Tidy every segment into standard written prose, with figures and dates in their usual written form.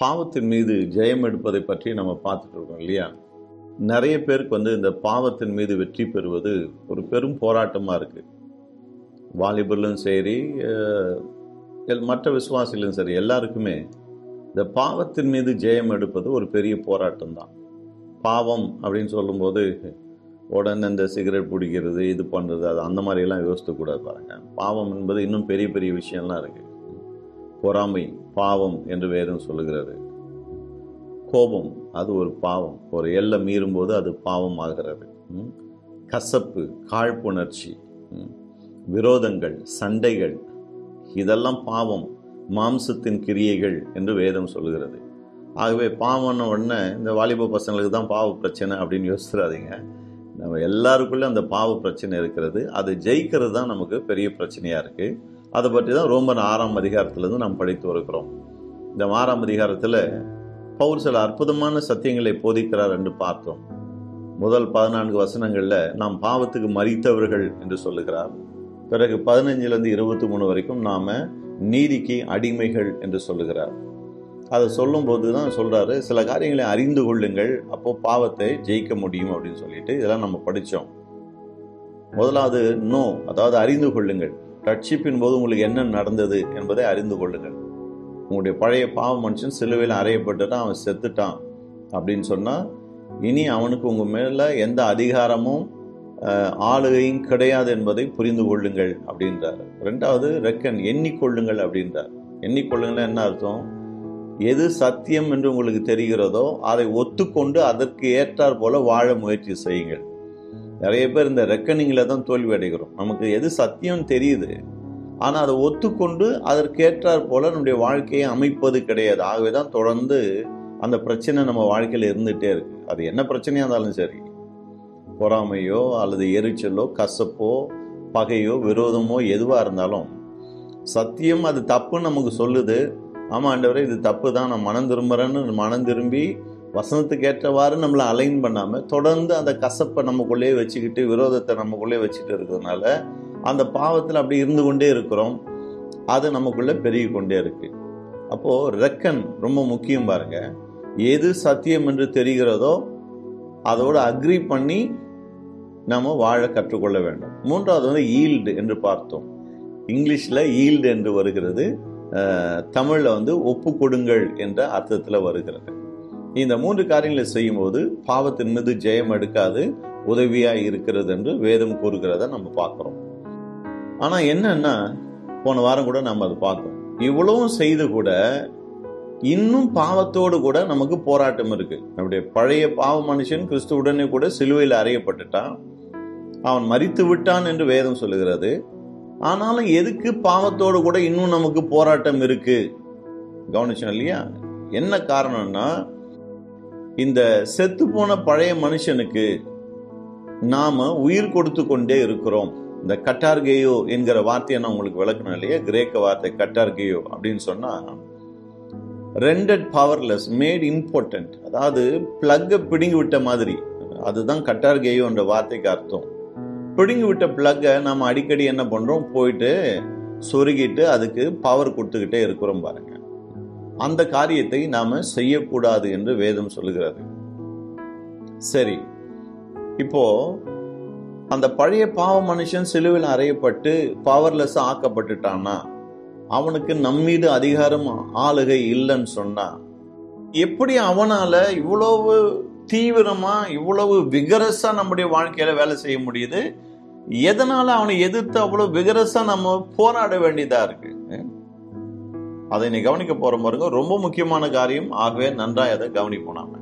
பாவத்தின் மீது ஜெயம் எடுப்பதை பற்றி நம்ம பார்த்துட்டு இருக்கோம் இல்லையா? நிறைய பேருக்கு இந்த பாவத்தின் மீது வெற்றி பெறுவது ஒரு பெரும் போராட்டமாக இருக்குது. வாலிபர்களும் சரி, மற்ற விசுவாசிகளும் சரி, எல்லாருக்குமே இந்த பாவத்தின் மீது ஜெயம் எடுப்பது ஒரு பெரிய போராட்டம் தான். பாவம் அப்படின்னு சொல்லும்போது உடனே இந்த சிகரெட் பிடிக்கிறது, இது பண்ணுறது, அது அந்த மாதிரியெல்லாம் யோசிக்கக்கூடாது. பாருங்க, பாவம் என்பது இன்னும் பெரிய பெரிய விஷயம்லாம் இருக்குது. பொறாமை பாவம் என்று வேதம் சொல்லுகிறது. கோபம் அது ஒரு பாவம், ஒரு எல்லை மீறும்போது அது பாவம் ஆகிறது. கசப்பு, காழ்ப்புணர்ச்சி, விரோதங்கள், சண்டைகள், இதெல்லாம் பாவம், மாம்சத்தின் கிரியைகள் என்று வேதம் சொல்லுகிறது. ஆகவே பாவம்னு உடனே இந்த வாலிப பசங்களுக்கு தான் பாவ பிரச்சனை அப்படின்னு யோசிச்சிடாதீங்க. நம்ம எல்லாருக்குள்ளே அந்த பாவ பிரச்சனை இருக்கிறது. அதை ஜெயிக்கிறது தான் நமக்கு பெரிய பிரச்சனையாக இருக்குது. அதை பற்றி தான் ரோமர் 6ஆம் அதிகாரத்திலிருந்து நாம் படித்து வருகிறோம். இந்த 6ஆம் அதிகாரத்தில் பவுல் சில அற்புதமான சத்தியங்களை போதிக்கிறார் என்று பார்த்தோம். முதல் 14 வசனங்களில் நாம் பாவத்துக்கு மரித்தவர்கள் என்று சொல்லுகிறார். பிறகு 15லேருந்து 23 வரைக்கும் நாம் நீதிக்கு அடிமைகள் என்று சொல்லுகிறார். அதை சொல்லும்போது தான் சொல்கிறாரு, சில காரியங்களை அறிந்து கொள்ளுங்கள், அப்போது பாவத்தை ஜெயிக்க முடியும் அப்படின்னு சொல்லிட்டு இதெல்லாம் நம்ம படித்தோம். முதலாவது நோ, அதாவது அறிந்து கொள்ளுங்கள். ரட்சிப்பின் போது உங்களுக்கு என்ன நடந்தது என்பதை அறிந்து கொள்ளுங்கள். உங்களுடைய பழைய பாவ மனுஷன் சிலுவையில் அறையப்பட்டுட்டான், அவன் செத்துட்டான் அப்படின்னு சொன்னால் இனி அவனுக்கு உங்கள் மேலே எந்த அதிகாரமும் ஆளுகையும் கிடையாது என்பதை புரிந்து கொள்ளுங்கள் அப்படின்றார். ரெண்டாவது ரெக்கன், எண்ணிக்கொள்ளுங்கள் அப்படின்றார். எண்ணிக்கொள்ளுங்கள் என்ன அர்த்தம்? எது சத்தியம் என்று உங்களுக்கு தெரிகிறதோ அதை ஒத்துக்கொண்டு அதற்கு ஏற்றாற் போல வாழ முயற்சி செய்யுங்கள். நிறைய பேர் இந்த ரெக்கனிங்கில் தான் தோல்வி அடைகிறோம். நமக்கு எது சத்தியம் தெரியுது, ஆனால் அதை ஒத்துக்கொண்டு அதற்கேற்றாற் போல நம்முடைய வாழ்க்கையை அமைப்பது கிடையாது. ஆகவே தான் தொடர்ந்து அந்த பிரச்சனை நம்ம வாழ்க்கையில் இருந்துகிட்டே இருக்கு. அது என்ன பிரச்சனையாக இருந்தாலும் சரி, பொறாமையோ அல்லது எரிச்சலோ, கசப்போ, பகையோ, விரோதமோ எதுவாக இருந்தாலும் சத்தியம் அது தப்புன்னு நமக்கு சொல்லுது. ஆமாம் ஆண்டவரே, இது தப்பு தான், நான் மனம் திரும்புகிறேன்னு மனம் திரும்பி வசனத்துக்கு ஏற்றவாறு நம்மளை அலைன் பண்ணாமல் தொடர்ந்து அந்த கசப்பை நமக்குள்ளேயே வச்சுக்கிட்டு, விரோதத்தை நமக்குள்ளே வச்சுட்டு இருக்கிறதுனால அந்த பாவத்தில் அப்படி இருந்து கொண்டே இருக்கிறோம். அது நமக்குள்ளே பெருகி கொண்டே இருக்கு. அப்போது ரெக்கன் ரொம்ப முக்கியம். பாருங்க, எது சத்தியம் என்று தெரிகிறதோ அதோடு அக்ரி பண்ணி நம்ம வாழ கற்றுக்கொள்ள வேண்டும். மூன்றாவது ஈல்டு என்று பார்த்தோம். இங்கிலீஷில் ஈல்டு என்று வருகிறது, தமிழில் ஒப்பு கொடுங்கள் என்ற அர்த்தத்தில் வருகிறது. இந்த 3 காரியங்களை செய்யும்போது பாவத்தின் மீது ஜெயம் எடுக்காது உதவியாக இருக்கிறது என்று வேதம் கூறுகிறத நம்ம பார்க்குறோம். ஆனால் என்னன்னா, போன வாரம் கூட நம்ம அதை பார்த்தோம். இவ்வளவும் செய்து கூட இன்னும் பாவத்தோடு கூட நமக்கு போராட்டம் இருக்கு. நம்முடைய பழைய பாவ மனுஷன் கிறிஸ்துவுடனே கூட சிலுவையில் அறையப்பட்டுட்டான், அவன் மரித்து விட்டான் என்று வேதம் சொல்லுகிறது. ஆனாலும் எதுக்கு பாவத்தோடு கூட இன்னும் நமக்கு போராட்டம் இருக்கு? கவனிச்சோம் இல்லையா? என்ன காரணம்னா, இந்த செத்து போன பழைய மனுஷனுக்கு நாம உயிர் கொடுத்து கொண்டே இருக்கிறோம். இந்த கட்டார்கேயோ என்கிற வார்த்தையை நான் உங்களுக்கு விளக்கணும் இல்லையா? கிரேக்க வார்த்தை கட்டார்கேயோ அப்படின்னு சொன்னா ரெண்டட் பவர்லெஸ் மேட் இம்பார்ட்டன்ட், அதாவது பிளக்கை பிடுங்கி விட்ட மாதிரி. அதுதான் கட்டார்கேயோ என்ற வார்த்தைக்கு அர்த்தம். பிடுங்கி விட்ட பிளக்கை நம்ம அடிக்கடி என்ன பண்றோம், போயிட்டு சொருகிட்டு அதுக்கு பவர் கொடுத்துக்கிட்டே இருக்கிறோம். பாருங்க, அந்த காரியத்தை நாம செய்யக்கூடாது என்று வேதம் சொல்லுகிறது. சரி, இப்போ அந்த பழைய பாவ மனுஷன் சிலுவையில் அறையப்பட்டு பவர்லெஸ் ஆக்கப்பட்டுட்டான்னா, அவனுக்கு நம்மீது அதிகாரம் ஆளுகை இல்லைன்னு சொன்னா, எப்படி அவனால இவ்வளவு தீவிரமா இவ்வளவு விகரஸா நம்முடைய வாழ்க்கையில வேலை செய்ய முடியுது? எதனால அவனை எதிர்த்து அவ்வளவு விகரஸா நம்ம போராட வேண்டியதா இருக்கு? அதை நீ கவனிக்க போற பாருங்க, ரொம்ப முக்கியமான காரியம். ஆகவே நன்றாய் அதை கவனிப்போம். நாம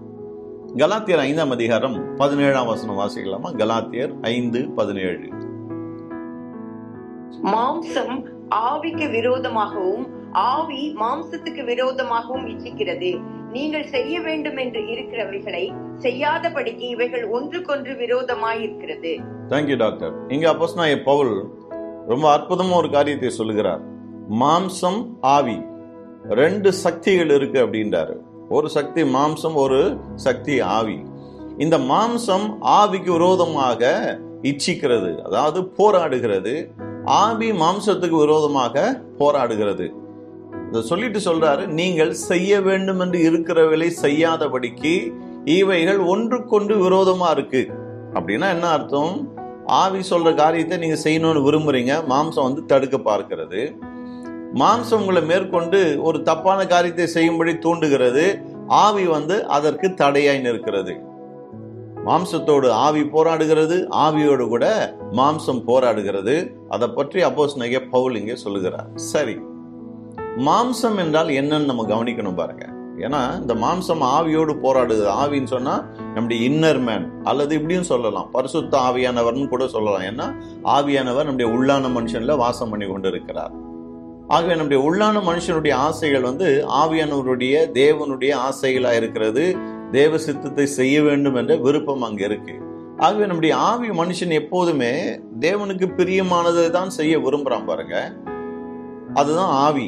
கலாத்தியர் 5ஆம் அதிகாரம் 17ஆம் வசனம் வாசிக்கலாமா? கலாத்தியர் 5:17. மாம்சம் ஆவிக்கு விரோதமாகவும் ஆவி மாம்சத்துக்கு விரோதமாகவும் இச்சிக்கிறது. நீங்கள் செய்ய வேண்டும் என்று இருக்கிறவைகளை செய்யாதபடிக்கு இவைகள் ஒன்றுக்கொன்று விரோதமாயிருக்கிறது. Thank you doctor. இங்க அப்போஸ்தலனாகிய பவுல் ரொம்ப அற்புதமா ஒரு காரியத்தை சொல்லுகிறார். மாம்சம், ஆவி, 2 சக்திகள் இருக்கு அப்படின்றாரு. ஒரு சக்தி மாம்சம், ஒரு சக்தி ஆவி. இந்த மாம்சம் ஆவிக்கு விரோதமாக இச்சிக்கிறது, அதாவது போராடுகிறது. ஆவி மாம்சத்துக்கு விரோதமாக போராடுகிறது. இதை சொல்லிட்டு சொல்றாரு, நீங்கள் செய்ய வேண்டும் என்று இருக்கிறவர்களை செய்யாதபடிக்கு இவைகள் ஒன்றுக்கொண்டு விரோதமா இருக்கு. அப்படின்னா என்ன அர்த்தம்? ஆவி சொல்ற காரியத்தை நீங்க செய்யணும்னு விரும்புறீங்க, மாம்சம் தடுக்க பார்க்கிறது. மாம்சம் உங்களை மேற்கொண்டு ஒரு தப்பான காரியத்தை செய்யும்படி தூண்டுகிறது, ஆவி அதற்கு தடையாய் நிற்கிறது. மாம்சத்தோடு ஆவி போராடுகிறது, ஆவியோடு கூட மாம்சம் போராடுகிறது. அதை பற்றி அப்போஸ்தலனாகிய பவுல் இங்கே சொல்லுகிறார். சரி, மாம்சம் என்றால் என்னன்னு நம்ம கவனிக்கணும் பாருங்க. ஏன்னா இந்த மாம்சம் ஆவியோடு போராடுது. ஆவின்னு சொன்னா நம்முடைய இன்னர் மேன், அல்லது இப்படியும் சொல்லலாம் பரிசுத்த ஆவியானவர்னு கூட சொல்லலாம். ஏன்னா ஆவியானவர் நம்முடைய உள்ளான மனுஷன்ல வாசம் பண்ணி கொண்டு இருக்கிறார். ஆகவே நம்முடைய உள்ளான மனுஷனுடைய ஆசைகள் ஆவியானவருடைய தேவனுடைய ஆசைகளா இருக்கிறது. தேவ சித்தத்தை செய்ய வேண்டும் என்ற விருப்பம் அங்க இருக்கு. ஆகவே நம்முடைய ஆவி மனுஷன் எப்போதுமே தேவனுக்கு பிரியமானதை தான் செய்ய விரும்புறான் பாருங்க. அதுதான் ஆவி.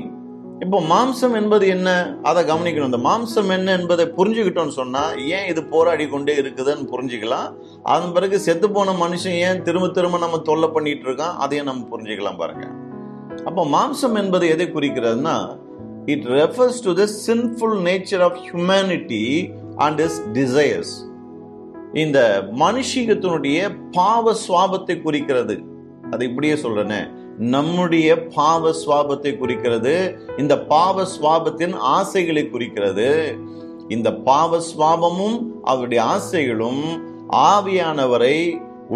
இப்போ மாம்சம் என்பது என்ன, அதை கவனிக்கணும். இந்த மாம்சம் என்ன என்பதை புரிஞ்சுக்கிட்டோம்னு சொன்னா ஏன் இது போராடி கொண்டே இருக்குதுன்னு புரிஞ்சுக்கலாம். அதன் பிறகு செத்து போன மனுஷன் ஏன் திரும்ப திரும்ப நம்ம தொல்லை பண்ணிட்டு இருக்கான், அதையும் நம்ம புரிஞ்சுக்கலாம் பாருங்க. அப்போ மாம்சம் என்பது எதை குறிக்கிறதுனா, it refers to the sinful nature of humanity and its desires. இந்த மனுஷிகத்தினுடைய பாவ சுவாபத்தை குறிக்கிறது. அது இப்படியே சொல்றேனே, நம்முடைய பாவ சுவாபத்தை குறிக்கிறது. இந்த பாவ சுவாபத்தின் ஆசைகளை குறிக்கிறது. இந்த பாவ சுவாபமும் அவருடைய ஆசைகளும் ஆவியானவரை,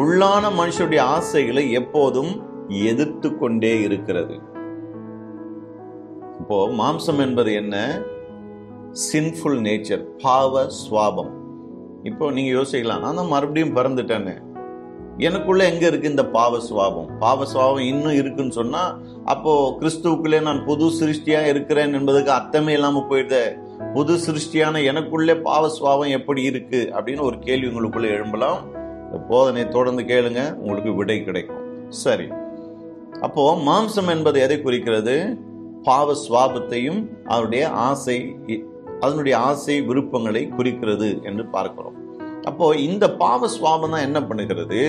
உள்ளான மனுஷனுடைய ஆசைகளை எப்போதும் எதிர்த்து கொண்டே இருக்கிறது. இப்போ மாம்சம் என்பது என்ன? சின்ஃபுல் நேச்சர், பாவ சுவாபம். இப்போ நீங்க யோசிக்கலாம், நான் மறுபடியும் பிறந்துட்டேன்னு, எனக்குள்ள எங்க இருக்கு இந்த பாவ சுவாபம்? பாவ சுவாபம் இன்னும் இருக்குன்னு சொன்னா அப்போ கிறிஸ்துவுக்குள்ளே நான் புது சிருஷ்டியா இருக்கிறேன் என்பதுக்கு அர்த்தமே இல்லாம போயிடுது. புது சிருஷ்டியான எனக்குள்ளே பாவ சுவாபம் எப்படி இருக்கு அப்படின்னு ஒரு கேள்வி உங்களுக்குள்ள எழும்பலாம். போதனை தொடர்ந்து கேளுங்க, உங்களுக்கு விடை கிடைக்கும். சரி, அப்போ மாம்சம் என்பது எதை குறிக்கிறது? பாவ சுவாபத்தையும் அதனுடைய ஆசை விருப்பங்களை குறிக்கிறது என்று பார்க்கிறோம். அப்போ இந்த பாவ சுவாபம் தான் என்ன பண்ணுகிறது?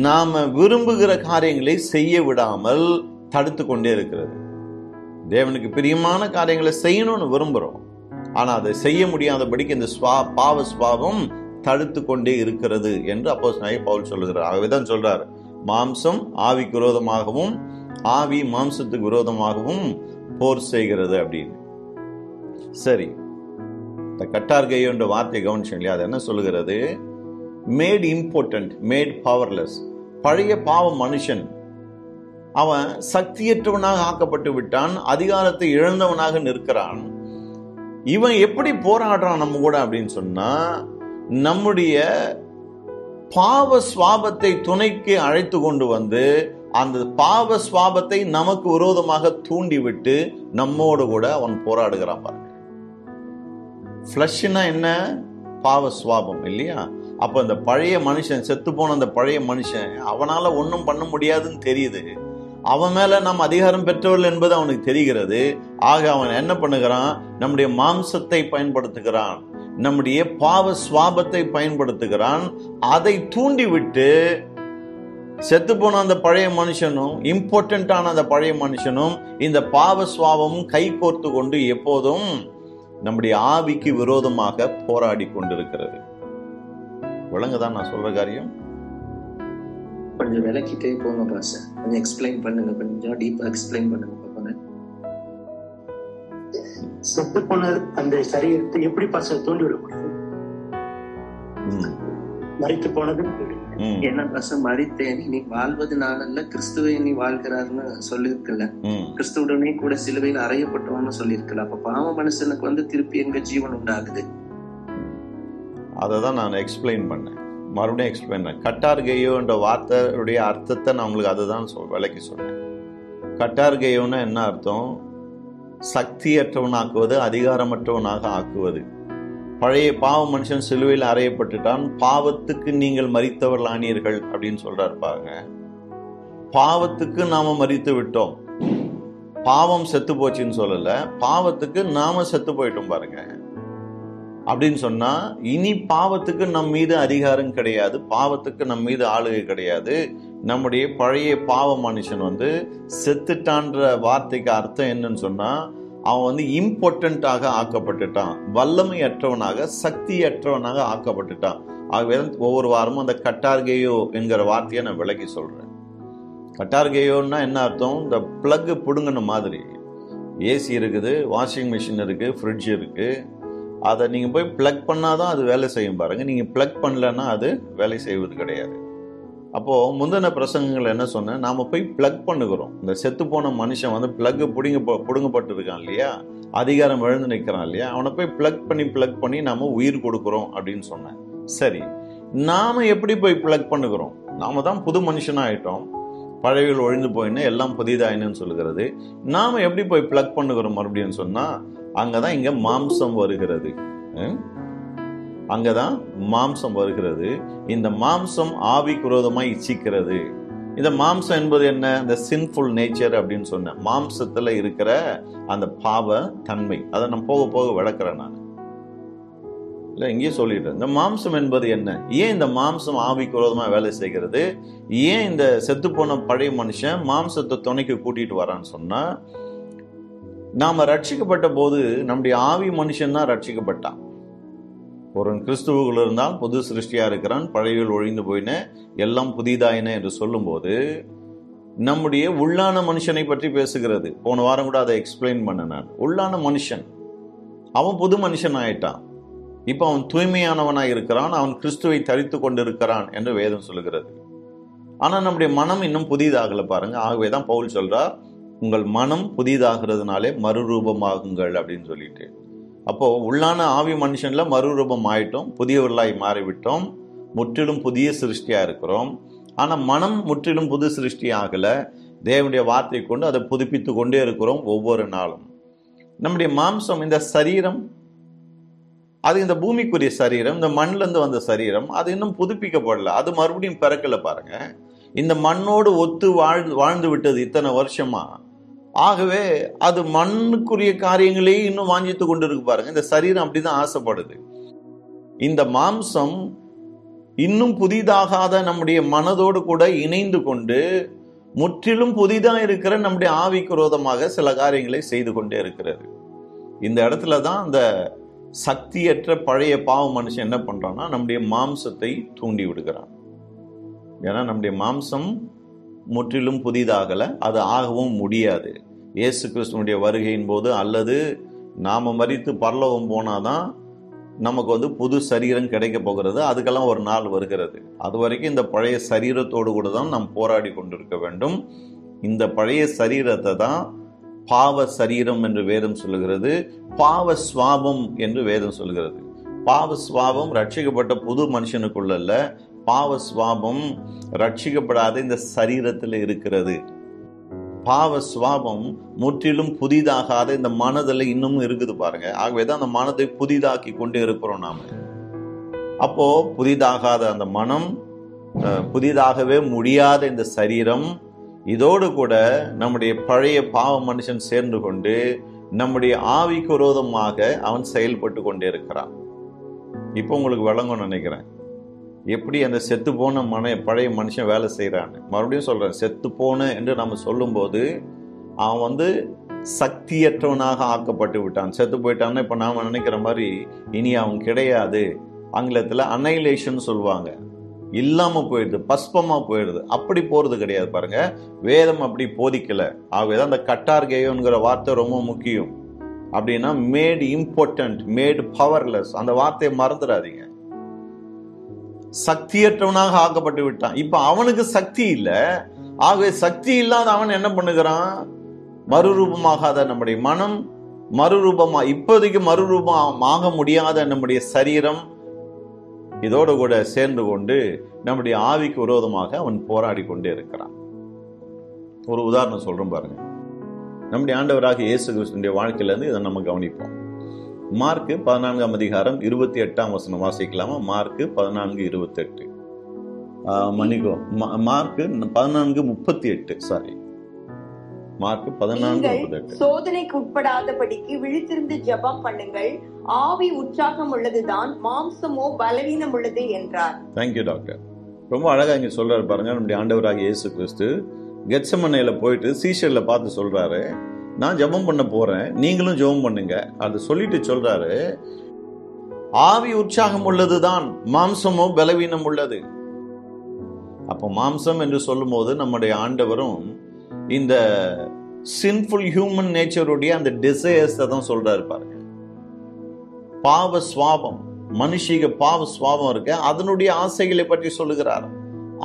நாம விரும்புகிற காரியங்களை செய்ய விடாமல் தடுத்து கொண்டே இருக்கிறது. தேவனுக்கு பிரியமான காரியங்களை செய்யணும்னு விரும்புறோம், ஆனா அதை செய்ய முடியாதபடிக்கு இந்த பாவ சுவாபம் தடுத்து கொண்டே இருக்கிறது என்று அப்போஸ்தலனாகிய பவுல் சொல்லுகிறார். ஆகவேதான் சொல்றார், மாம்சம் ஆவிக்கு விரோதமாகவும் ஆவி மாம்சத்துக்கு விரோதமாகவும் போர் செய்கிறது அப்படின்னு. சரி, இந்த கட்டார்கையோ என்ற வார்த்தை கவனிச்சோம் இல்லையா? அது என்ன சொல்லுகிறது? Made important, made powerless. பழைய பாவ மனுஷன் அவன் சக்தியற்றவனாக ஆக்கப்பட்டு விட்டான், அதிகாரத்தை இழந்தவனாக நிற்கிறான். இவன் எப்படி போராடுறான் நம்ம கூட அப்படின்னு சொன்னா, நம்முடைய பாவ சுவாபத்தை துணைக்கு அழைத்து கொண்டு வந்து அந்த பாவ சுவாபத்தை நமக்கு விரோதமாக தூண்டிவிட்டு நம்மோடு கூட அவன் போராடுகிறான் பாருங்க. ஃப்ளஷ்னா என்ன? பாவ சுவாபம் இல்லையா? அப்ப அந்த பழைய மனுஷன், செத்து போன அந்த பழைய மனுஷன், அவனால ஒன்றும் பண்ண முடியாதுன்னு தெரியுது. அவன் மேல நாம் அதிகாரம் பெற்றவர்கள் என்பது அவனுக்கு தெரிகிறது. ஆக அவன் என்ன பண்ணுகிறான்? நம்முடைய மாம்சத்தை பயன்படுத்துகிறான், நம்முடைய பாவ சுவாபத்தை பயன்படுத்துகிறான். அதை தூண்டிவிட்டு செத்து போன அந்த பழைய மனுஷனும், இம்பார்ட்டன்டான அந்த பழைய மனுஷனும், இந்த பாவ சுவாபமும் கை கோர்த்து கொண்டு எப்போதும் நம்முடைய ஆவிக்கு விரோதமாக போராடி கொண்டிருக்கிறது. விளங்குதான் நான் சொல்ற காரியம்? கொஞ்சம் விளக்கிட்டே போங்க பாஸ்டர், கொஞ்சம் எக்ஸ்பிளைன் பண்ணுங்க, கொஞ்சம் டீப்பா எக்ஸ்பிளைன் பண்ணுங்க பாப்போம். செத்து போன அந்த சரீரத்தை எப்படி பாஸ்டர் தூண்டி விட முடியும்? மரித்து போனது என்ன பாஸ்டர், மரித்தேன் நீ வாழ்வது நானல்ல கிறிஸ்துவை நீ வாழ்கிறார்னு சொல்லியிருக்கல, கிறிஸ்துவுடனே கூட சிலுவையில் அறையப்பட்டவன்னு சொல்லியிருக்கல. அப்ப பாவ மனுஷனுக்கு திருப்பி எங்க ஜீவன் உண்டாகுது? அததான் நான் எக்ஸ்பிளைன் பண்ணேன், மறுபடியும் எக்ஸ்பிளைன் பண்ணேன். கட்டார்கையோ என்ற வார்த்தையுடைய அர்த்தத்தை நான் உங்களுக்கு அதுதான் விளக்கி சொன்னேன். கட்டார்கையோன்னா என்ன அர்த்தம்? சக்தியற்றவனாக்குவது, அதிகாரமற்றவனாக ஆக்குவது. பழைய பாவ மனுஷன் சிலுவையில் அறையப்பட்டுட்டான், பாவத்துக்கு நீங்கள் மரித்தவர்கள் ஆனீர்கள் அப்படின்னு சொல்றாரு பாருங்க. பாவத்துக்கு நாம மரித்து விட்டோம், பாவம் செத்து போச்சுன்னு சொல்லல, பாவத்துக்கு நாம செத்து போயிட்டோம் பாருங்க. அப்படின்னு சொன்னா இனி பாவத்துக்கு நம் மீது அதிகாரம் கிடையாது, பாவத்துக்கு நம் மீது ஆளுகை கிடையாது. நம்முடைய பழைய பாவ மனுஷன் வந்து செத்துட்டான்ற வார்த்தைக்கு அர்த்தம் என்னன்னு சொன்னா, அவன் வந்து இம்பார்ட்டன்டாக ஆக்கப்பட்டுட்டான், வல்லமையற்றவனாக சக்தியற்றவனாக ஆக்கப்பட்டுட்டான். ஆகவே ஒவ்வொரு வாரமும் அந்த கட்டார்கேயோ என்கிற வார்த்தையை நான் விளக்கி சொல்றேன். கட்டார்கேயோன்னா என்ன அர்த்தம்? இந்த பிளக் பிடுங்கின மாதிரி. ஏசி இருக்குது, வாஷிங் மிஷின் இருக்கு, ஃப்ரிட்ஜ் இருக்கு. அதை நீங்க போய் பிளக் பண்ணாதான் அது வேலை செய்யும் பாருங்க. நீங்க பிளக் பண்ணலன்னா அது வேலை செய்வது கிடையாது. அப்போ முந்தின பிரசங்கங்கள் என்ன சொன்னேன், நாம போய் பிளக் பண்ணுகிறோம். இந்த செத்து போன மனுஷன் வந்து பிளக் புடுங்கப்பட்டு இருக்கான் இல்லையா, அதிகாரம் எழுந்து நிற்கிறான் இல்லையா, அவனை போய் பிளக் பண்ணி நாம உயிர் கொடுக்குறோம் அப்படின்னு சொன்னேன். சரி, நாம எப்படி போய் பிளக் பண்ணுகிறோம்? நாம தான் புது மனுஷனா ஆயிட்டோம், பழையவில் ஒழிந்து போயின்னு எல்லாம் புதிதாயின்னு சொல்லுகிறது. நாம எப்படி போய் பிளக் பண்ணுகிறோம் மறுபடியும் சொன்னா, அங்கதான் இங்க மாம்சம் வருகிறது. அங்கதான் மாம்சம் வருகிறது. இந்த மாம்சம் ஆவிக்கு விரோதமாய் இச்சிக்கிறது. இந்த மாம்சம் என்பது என்ன? இந்த சின்ஃபுல் நேச்சர் அப்படின்னு சொன்ன மாம்சத்துல இருக்கிற அந்த பாவ தன்மை. அதை நான் போக போக விளக்குறேன். நான் இல்ல இங்கேயே சொல்லிட்டேன். இந்த மாம்சம் என்பது என்ன? ஏன் இந்த மாம்சம் ஆவிக்கு விரோதமா வேலை செய்கிறது? ஏன் இந்த செத்து போன பழைய மனுஷன் மாம்சத்தை துணைக்கு கூட்டிட்டு வரான்னு சொன்னா, நாம ரட்சிக்கப்பட்ட போது நம்முடைய ஆவி மனுஷன் தான் ரட்சிக்கப்பட்டான். ஒரு கிறிஸ்துவுக்குள் இருந்தால் புது சிருஷ்டியா இருக்கிறான், பழையவில் ஒழிந்து போயின எல்லாம் புதிதாயின என்று சொல்லும் போது நம்முடைய உள்ளான மனுஷனை பற்றி பேசுகிறது. போன வாரம் கூட அதை எக்ஸ்பிளைன் பண்ண நான். உள்ளான மனுஷன் அவன் புது மனுஷன் ஆயிட்டான். இப்ப அவன் தூய்மையானவனாய் இருக்கிறான், அவன் கிறிஸ்துவை தரித்து கொண்டிருக்கிறான் என்று வேதம் சொல்லுகிறது. ஆனா நம்முடைய மனம் இன்னும் புதிதாகல பாருங்க. ஆகவேதான் பவுல் சொல்றார், உங்கள் மனம் புதிதாகிறதுனாலே மறுரூபமாகுங்கள் அப்படின்னு சொல்லிட்டு. அப்போ உள்ளான ஆவி மனுஷன்ல மறுரூபம் ஆயிட்டோம், புதியவர்களாய் மாறிவிட்டோம், முற்றிலும் புதிய சிருஷ்டியா இருக்கிறோம். ஆனா மனம் முற்றிலும் புது சிருஷ்டி ஆகல. தேவனுடைய வார்த்தை கொண்டு அதை புதுப்பித்து கொண்டே இருக்கிறோம் ஒவ்வொரு நாளும். நம்முடைய மாம்சம், இந்த சரீரம், அது இந்த பூமிக்குரிய சரீரம், இந்த மண்ணில இருந்து வந்த சரீரம், அது இன்னும் புதுப்பிக்கப்படல, அது மறுபடியும் பிறக்கல பாருங்க. இந்த மண்ணோடு ஒத்து வாழ்ந்து விட்டது இத்தனை வருஷமா. ஆகவே அது மண்ணுக்குரிய காரியங்களே இன்னும் வாஞ்சித்து கொண்டு இருக்கு பாருங்க. இந்த சரீரம் அப்படிதான் ஆசைப்படுது. இந்த மாம்சம் இன்னும் புதிதாகாத நம்முடைய மனதோடு கூட இணைந்து கொண்டு முற்றிலும் புதிதா இருக்கிற நம்முடைய ஆவிக்கு விரோதமாக சில காரியங்களை செய்து கொண்டே இருக்கிறது. இந்த இடத்துல தான் அந்த சக்தியற்ற பழைய பாவ மனுஷன் என்ன பண்றான்னா, நம்முடைய மாம்சத்தை தூண்டி விடுகிறான். ஏன்னா நம்முடைய மாம்சம் முற்றிலும் புதிதாகல, அது ஆகவும் முடியாது. இயேசு கிறிஸ்துவனுடைய வருகையின் போது அல்லது நாம மரித்து பரலோகம் போனாதான் நமக்கு வந்து புது சரீரம் கிடைக்க போகிறது. அதுக்கெல்லாம் ஒரு நாள் வருகிறது. அது வரைக்கும் இந்த பழைய சரீரத்தோடு கூட தான் நாம் போராடி கொண்டிருக்க வேண்டும். இந்த பழைய சரீரத்தை தான் பாவ சரீரம் என்று வேதம் சொல்லுகிறது, பாவ சுவாபம் என்று வேதம் சொல்லுகிறது. பாவ சுவாபம் ரட்சிக்கப்பட்ட புது மனுஷனுக்குள்ள, பாவ சுவாபம் ரட்சிக்கப்படாத இந்த சரீரத்தில் இருக்கிறது. பாவ சுவாபம் முற்றிலும் புதிதாகாத இந்த மனதில் இன்னும் இருக்குது பாருங்க. ஆகவேதான் அந்த மனதை புதிதாக்கி கொண்டு இருக்கிறோம் நாம. அப்போ புதிதாகாத அந்த மனம், புதிதாகவே முடியாத இந்த சரீரம், இதோடு கூட நம்முடைய பழைய பாவ மனுஷன் சேர்ந்து கொண்டு நம்முடைய ஆவிக்கு விரோதமாக அவன் செயல்பட்டு கொண்டே இருக்கிறான். இப்போ உங்களுக்கு விளங்கும் நினைக்கிறேன் எப்படி அந்த செத்து போன பழைய மனுஷன் வேலை செய்யறான்னு. மறுபடியும் சொல்றேன், செத்து போன என்று நம்ம சொல்லும் போது அவன் வந்து சக்தியற்றவனாக ஆக்கப்பட்டு விட்டான். செத்து போயிட்டான்னு இப்ப நாம நினைக்கிற மாதிரி இனி அவன் கிடையாது. ஆங்கிலத்துல அனைலேஷன் சொல்லுவாங்க, இல்லாம போயிடுது, பஸ்பமா போயிடுது. அப்படி போறது கிடையாது பாருங்க. வேதம் அப்படி போதிக்கல. ஆகவேதான் அந்த கட்டார்கேயோங்கிற வார்த்தை ரொம்ப முக்கியம். அப்படின்னா மேட் இம்பார்ட்டன்ட், மேட் பவர்லெஸ், அந்த வார்த்தையை மறந்துடாதீங்க. சக்தியற்றவனாக ஆக்கப்பட்டு விட்டான். இப்ப அவனுக்கு சக்தி இல்ல. ஆகவே சக்தி இல்லாத அவன் என்ன பண்ணுகிறான்? மறுரூபமாகாத நம்முடைய மனம், இப்போதைக்கு மறுரூபமாக முடியாத நம்முடைய சரீரம், இதோடு கூட சேர்ந்து கொண்டு நம்முடைய ஆவிக்கு விரோதமாக அவன் போராடி கொண்டே இருக்கிறான். ஒரு உதாரணம் சொல்றேன் பாருங்க. நம்முடைய ஆண்டவராக இயேசு கிறிஸ்துவினுடைய வாழ்க்கையில இருந்து இதை நம்ம கவனிப்போம். மார்க் 14ஆம் அதிகாரம் 28ஆம் வசனம் வாசிக்கலாமா? மார்க் 14:28. மார்க் 14:38. Sorry, mark 14:38. சோதனைக்கு உட்படாதபடிக்கு விழித்திருந்து ஜெபம் பண்ணுங்கள், ஆவி உற்சாகம் உள்ளதுதான், மாம்சமோ பலவீனம் உள்ளது என்றார். Thank you doctor. ரொம்ப அழகா இங்க சொல்றாரு பாருங்க. நம்முடைய ஆண்டவராகிய இயேசு கிறிஸ்து கெத்செமனேல போயிட்டு சீஷர்ல பார்த்து சொல்றாரு, நான் ஜெபம் பண்ண போறேன், நீங்களும் ஜெபம் பண்ணுங்க. அது சொல்லிட்டு சொல்றாரு, ஆவி உற்சாகம் உள்ளதுதான், மாம்சமோ பலவீனம் உள்ளது. அப்ப மாம்சம் என்று சொல்லும் போது நம்முடைய ஆண்டவரும் இந்த சின்ஃபுல் ஹியூமன் நேச்சருடைய அந்த டிசையர்ஸ் தான் சொல்றாரு பாருங்க. பாவ சுவாபம், மனுஷிக பாவ சுவாபம் இருக்கு, அதனுடைய ஆசைகளை பற்றி சொல்லுகிறார்.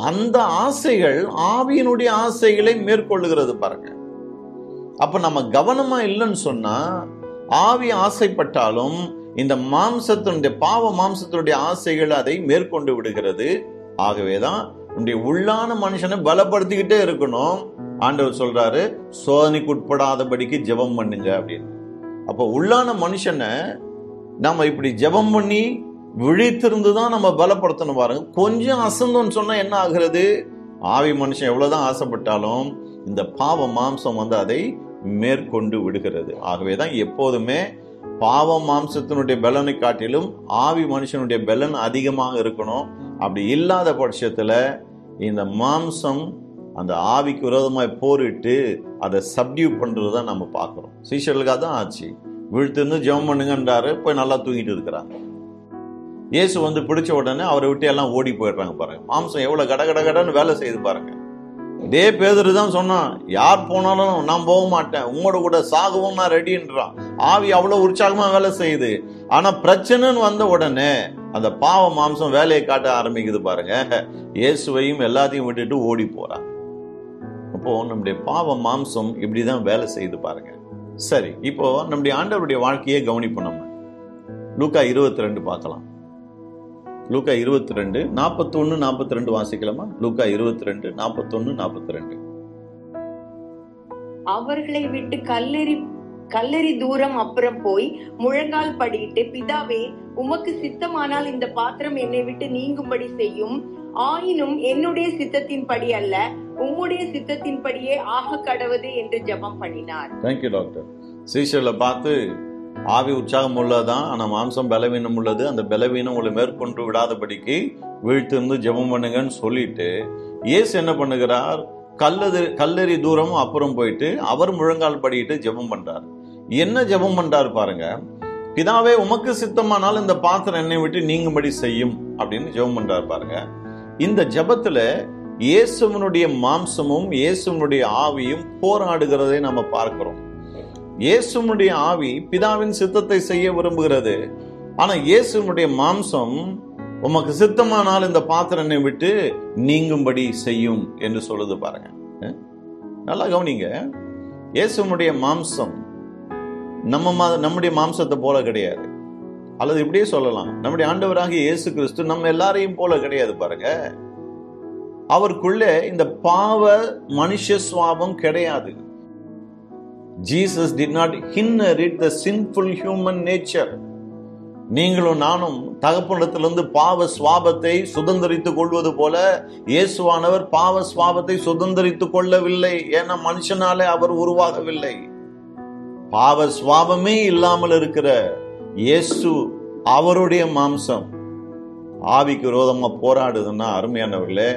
அந்த ஆசைகள் ஆவியினுடைய ஆசைகளை மேற்கொள்ளுகிறது பாருங்க. அப்ப நம்ம கவனமா இல்லைன்னு சொன்னா ஆவி ஆசைப்பட்டாலும் இந்த மாம்சத்தினுடைய பாவ மாம்சத்தினுடைய ஆசைகள் அதை மேற்கொண்டு விடுகிறது. ஆகவேதான் நம்முடைய உள்ளான மனுஷனை பலப்படுத்திக்கிட்டே இருக்கணும். ஆண்டவர் சொல்றாரு, சோதனைக்கு உட்படாதபடிக்கு ஜெபம் பண்ணுங்க அப்படின்னு. அப்போ உள்ளான மனுஷனை நாம இப்படி ஜெபம் பண்ணி விழித்திருந்து தான் நம்ம பலப்படுத்தணும் பாருங்க. கொஞ்சம் அசந்தோன்னு சொன்னா என்ன ஆகுறது? ஆவி மனுஷன் எவ்வளவுதான் ஆசைப்பட்டாலும் இந்த பாவ மாம்சம் அதை மேற்கொண்டு விடுகிறது. ஆகவேதான் எப்போதுமே பாவ மாம்சத்தினுடைய பலனை காட்டிலும் ஆவி மனுஷனுடைய பலன் அதிகமாக இருக்கணும். அப்படி இல்லாத பட்சத்துல இந்த மாம்சம் அந்த ஆவிக்கு விரோதமாய் போரிட்டு அதை சப்டியூ பண்றதுதான் நம்ம பார்க்கிறோம். சீஷர்களுக்காக தான் ஆச்சு. விழுத்திருந்து ஜெபம் பண்ணுங்கன்றாரு, போய் நல்லா தூங்கிட்டு இருக்கிறாங்க. இயேசு பிடிச்ச உடனே அவரை விட்டு எல்லாம் ஓடி போயிடுறாங்க பாருங்க. மாம்சம் எவ்வளவு கடன்னு வேலை செய்து பாருங்க. இதே பேதுரு தான் சொன்னான், யார் போனாலும் நான் போக மாட்டேன், உங்களோட கூட சாகவும் நான் ரெடின்றான். ஆவி அவ்வளவு உற்சாகமா வேலை செய்யுது. ஆனா பிரச்சனைன்னு வந்த உடனே அந்த பாவ மாம்சம் வேலையை காட்ட ஆரம்பிக்குது பாருங்க. இயேசுவையும் எல்லாத்தையும் விட்டுட்டு ஓடி போறான். அப்போ நம்முடைய பாவ மாம்சம் இப்படிதான் வேலை செய்து பாருங்க. சரி, இப்போ நம்முடைய ஆண்டவருடைய வாழ்க்கையை கவனிப்போம். நம்ம லூக்கா 22 பார்க்கலாம். லூக்கா 22 41 42 வாசிக்கலாமா? லூக்கா 22 41 42. அவர்களை விட்டு கல்லறி தூரம் அப்புறம் போய் முழங்கால் படியிட்டு, பிதாவே, உமக்கு சித்தமானால் இந்த பாத்திரம் என்னை விட்டு நீங்கும்படி செய்யும். ஆயினும் என்னுடைய சித்தத்தின்படி அல்ல, உம்முடைய சித்தத்தின்படியே ஆக கடவுது என்று ஜெபம் பண்ணினார். Thank you doctor. சீஷர்ல பார்த்து ஆவி உற்சாகம் உள்ளதான், ஆனா மாம்சம் பலவீனம் உள்ளது, அந்த பலவீனம் உங்களை மேற்கொண்டு விடாதபடிக்கு வீழ்த்திருந்து ஜெபம் பண்ணுங்கன்னு சொல்லிட்டு இயேசு என்ன பண்ணுகிறார்? கல்லறி தூரம் அப்புறம் போயிட்டு அவர் முழங்கால் படிட்டு ஜெபம் பண்றார். என்ன ஜெபம் பண்றாரு பாருங்க. பிதாவே, உமக்கு சித்தமானால் இந்த பாத்திரம் என்னை விட்டு நீங்கும்படி செய்யும் அப்படின்னு ஜெபம் பண்றாரு பாருங்க. இந்த ஜெபத்துல இயேசுவனுடைய மாம்சமும் இயேசுவனுடைய ஆவியும் போராடுகிறதை நம்ம பார்க்கிறோம். இயேசுனுடைய ஆவி பிதாவின் சித்தத்தை செய்ய விரும்புகிறது. ஆனா இயேசுனுடைய மாம்சம் உமக்கு சித்தமானால் இந்த பாத்திரனை விட்டு நீங்கும்படி செய்யும் என்று சொல்லுது பாருங்க. நல்லா கவனிங்க. இயேசுனுடைய மாம்சம் நம்முடைய மாம்சத்தை போல கிடையாது. அல்லது இப்படியே சொல்லலாம், நம்முடைய ஆண்டவராகிய இயேசு கிறிஸ்து நம்ம எல்லாரையும் போல கிடையாது பாருங்க. அவருக்குள்ளே இந்த பாவ மனுஷ சுவாபம் கிடையாது. Jesus did not inherit the sinful human nature. நீங்களும் நானும் தகப்பனிடத்திலிருந்து பாவ சுவாபத்தை சுதந்திரித்துக் கொள்வது போல இயேசுவானவர் பாவ சுவாபத்தை சுதந்திரித்துக் கொள்ளவில்லை. ஏன்னா மனுஷனாலே அவர் உருவாகவில்லை. பாவ சுவாபமே இல்லாமல் இருக்கிற இயேசு, அவருடைய மாம்சம் ஆவிக்கு விரோதமா போராடுதுன்னா, அருமையானவர்களே,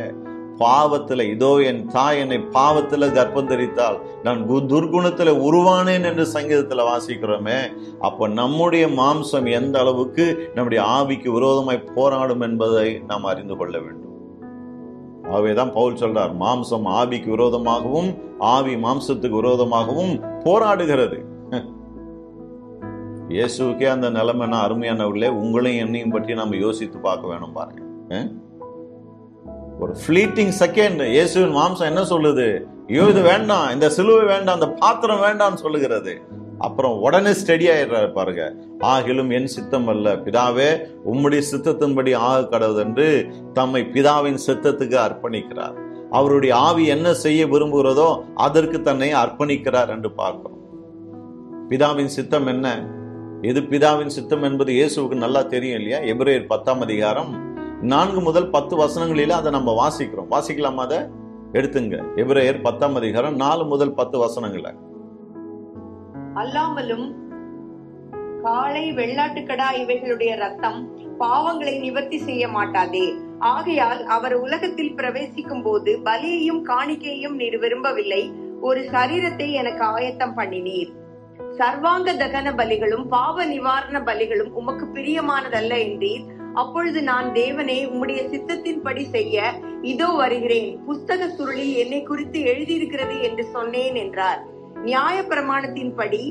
பாவத்துல, இதோ என் தாய் என்னை பாவத்துல கர்ப்பம் தரித்தால் நான் துர்குணத்துல உருவானேன் என்று சங்கீதத்துல வாசிக்கிறோமே. அப்ப நம்முடைய மாம்சம் எந்த அளவுக்கு நம்முடைய ஆவிக்கு விரோதமாய் போராடும் என்பதை நாம் அறிந்து கொள்ள வேண்டும். ஆகவேதான் பவுல் சொல்றார், மாம்சம் ஆவிக்கு விரோதமாகவும் ஆவி மாம்சத்துக்கு விரோதமாகவும் போராடுகிறது. இயேசுக்கே அந்த நிலைமைனா, அருமையானவர்களே, உங்களையும் என்னையும் பற்றி நம்ம யோசித்து பார்க்க வேணும் பாருங்க. ஒரு ஃபிளீட்டிங் செகண்ட் இயேசுவின் மாம்சம் என்ன சொல்லுது? ஐயோ, இது வேண்டாம், இந்த சிலுவை வேண்டாம், அந்த பாத்திரம் வேண்டாம்னு சொல்லுகிறது. அப்புறம் உடனே ஸ்டெடி ஆயிடுறாரு பாருங்க. ஆகிலும் என் சித்தம் அல்ல, பிதாவே உம்முடைய சித்தத்தின்படி ஆக கடவுது என்று தம்மை பிதாவின் சித்தத்துக்கு அர்ப்பணிக்கிறார். அவருடைய ஆவி என்ன செய்ய விரும்புகிறதோ அதற்கு தன்னை அர்ப்பணிக்கிறார் என்று பார்க்கிறோம். பிதாவின் சித்தம் என்ன? எது பிதாவின் சித்தம் என்பது இயேசுவுக்கு நல்லா தெரியும் இல்லையா? எபிரேயர் 10ஆம் அதிகாரம் 4 முதல் 10 வசனங்களில அதை நம்ம வாசிக்கிறோம். வாசிக்கலாமா? அதை எடுத்துங்க. எபிரேயர் 10ஆம் அதிகாரம் 4 முதல் 10 வசனங்கள. அல்லாமலும் காளை, வெள்ளாட்டுக்கடா இவைகளுடைய ரத்தம் பாவங்களை நிவர்த்தி செய்ய மாட்டாதே, ஆகையால் அவர் உலகத்தில் பிரவேசிக்கும் போது பலியையும் காணிக்கையையும் நீர் விரும்பவில்லை, ஒரு சரீரத்தை எனக்கு ஆயத்தம் பண்ணினீர். சர்வாங்க தகன பலிகளும் பாவ நிவாரண பலிகளும் உமக்கு பிரியமானதல்ல என்றீர். அப்பொழுது நான், தேவனே, உம்முடைய சித்தத்தின்படி செய்ய இதோ வருகிறேன், புஸ்தக சுருளில் என்னை குறித்து எழுதியிருக்கிறது என்று சொன்னேன் என்றார். நியாய பிரமாணத்தின்படி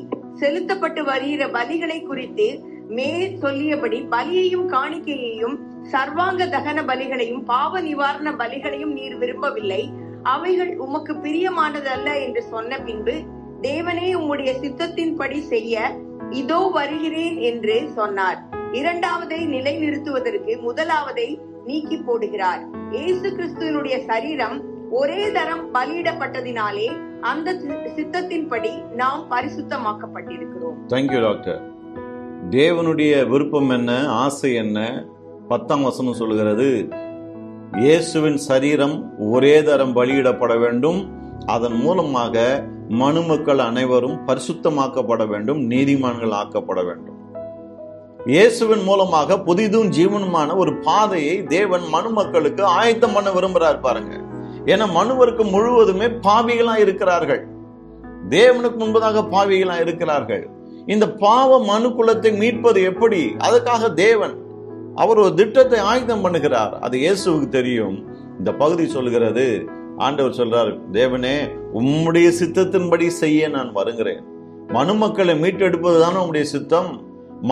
செலுத்தப்பட்டு வருகிற பலிகளை குறித்து மேல் சொல்லியபடி பலியையும் காணிக்கையையும் சர்வாங்க தகன பலிகளையும் பாவ நிவாரண பலிகளையும் நீர் விரும்பவில்லை, அவைகள் உமக்கு பிரியமானதல்ல என்று சொன்ன பின்பு, தேவனே, உம்முடைய சித்தத்தின்படி செய்ய இதோ வருகிறேன் என்று சொன்னார். இரண்டாவதை நிலை நிறுத்துவதற்கு முதலாவதை நீக்கி போடுகிறார். இயேசு கிறிஸ்துவினுடைய சரீரம் ஒரே தரம் பலியிடப்பட்டதினாலே அந்த சித்தத்தின்படி நாம் பரிசுத்தமாக்கப்பட்டிருக்கிறோம். Thank you doctor. தேவனுடைய விருப்பம் என்ன, ஆசை என்ன? 10ஆம் வசனம் சொல்கிறது, இயேசுவின் சரீரம் ஒரே தரம் பலியிடப்பட வேண்டும், அதன் மூலமாக மனுமக்கள் அனைவரும் பரிசுத்தமாக்கப்பட வேண்டும், நீதிமான்கள் ஆக்கப்பட வேண்டும். இயேசுவின் மூலமாக புதிதும் ஜீவனுமான ஒரு பாதையை தேவன் மனுமக்களுக்கு ஆயத்தம் பண்ண விரும்புகிறார் பாருங்க. ஏன்னா மனுவருக்கு முழுவதுமே பாவிகளா இருக்கிறார்கள், தேவனுக்கு முன்பதாக பாவிகளா இருக்கிறார்கள். இந்த பாவ மனு குலத்தை மீட்பது எப்படி? அதுக்காக தேவன் அவர் ஒரு திட்டத்தை ஆயத்தம் பண்ணுகிறார். அது இயேசுவுக்கு தெரியும். இந்த பகுதி சொல்கிறது, ஆண்டவர் சொல்றார், தேவனே, உம்முடைய சித்தத்தின்படி செய்ய நான் வருகிறேன். மனுமக்களை மீட்டெடுப்பதுதானே உம்முடைய சித்தம்.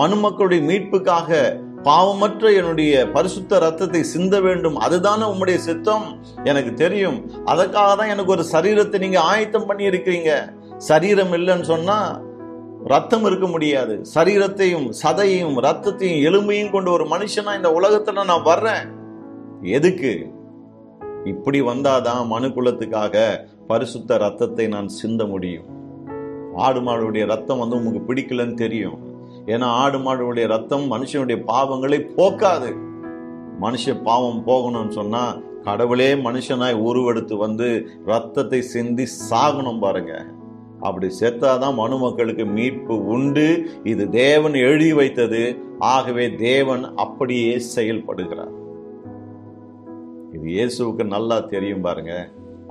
மனுமக்களுடைய மீட்புக்காக பாவமற்ற என்னுடைய பரிசுத்த ரத்தத்தை சிந்த வேண்டும், அதுதானே உம்முடைய சித்தம். எனக்கு தெரியும். அதற்காக தான் எனக்கு ஒரு சரீரத்தை நீங்க ஆயத்தம் பண்ணி இருக்கிறீங்க. சரீரம் இல்லைன்னு சொன்னா ரத்தம் இருக்க முடியாது. சரீரத்தையும் சதையையும் ரத்தத்தையும் எலும்பையும் கொண்டு ஒரு மனுஷனா இந்த உலகத்துல நான் வர்றேன். எதுக்கு? இப்படி வந்தாதான் மனு குலத்துக்காக பரிசுத்த ரத்தத்தை நான் சிந்த முடியும். ஆடு மாடுடைய ரத்தம் உங்களுக்கு பிடிக்கலன்னு தெரியும். ஏன்னா ஆடு மாடுடைய ரத்தம் மனுஷனுடைய பாவங்களை போக்காது. மனுஷ பாவம் போகணும்னு சொன்னா கடவுளே மனுஷனாய் உருவெடுத்து வந்து ரத்தத்தை சிந்தி சாகணும் பாருங்க. அப்படி செத்தாதான் மனுமக்களுக்கு மீட்பு உண்டு. இது தேவன் எழுதி வைத்தது. ஆகவே தேவன் அப்படியே செயல்படுகிறார். இது இயேசுவுக்கு நல்லா தெரியும் பாருங்க.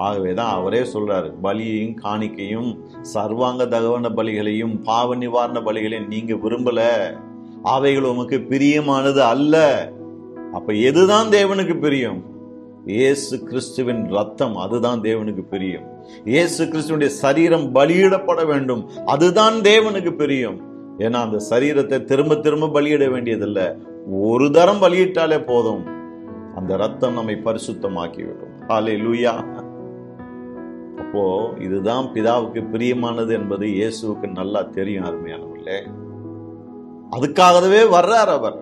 ஆகவேதான் அவரே சொல்றாரு, பலியையும் காணிக்கையும் சர்வாங்க தகவன பலிகளையும் பாவ நிவாரண பலிகளையும் நீங்க விரும்பல, அவைகள் உமக்கு பிரியமானது அல்ல. அப்ப எதுதான் தேவனுக்கு பிரியம்? இயேசு கிறிஸ்துவின் ரத்தம், அதுதான் தேவனுக்கு பிரியம். இயேசு கிறிஸ்துவினுடைய சரீரம் பலியிடப்பட வேண்டும், அதுதான் தேவனுக்கு பிரியம். ஏன்னா அந்த சரீரத்தை திரும்ப திரும்ப பலியிட வேண்டியதில்லை, ஒரு தரம் பலியிட்டாலே போதும். அந்த ரத்தம் நம்மை பரிசுத்தமாக்கிவிடும். ஹல்லேலூயா. அப்போ இதுதான் பிதாவுக்கு பிரியமானது என்பது இயேசுவுக்கு நல்லா தெரியும். அருமையானவர்களே, அதுக்காகவே வர்றார் அவர்.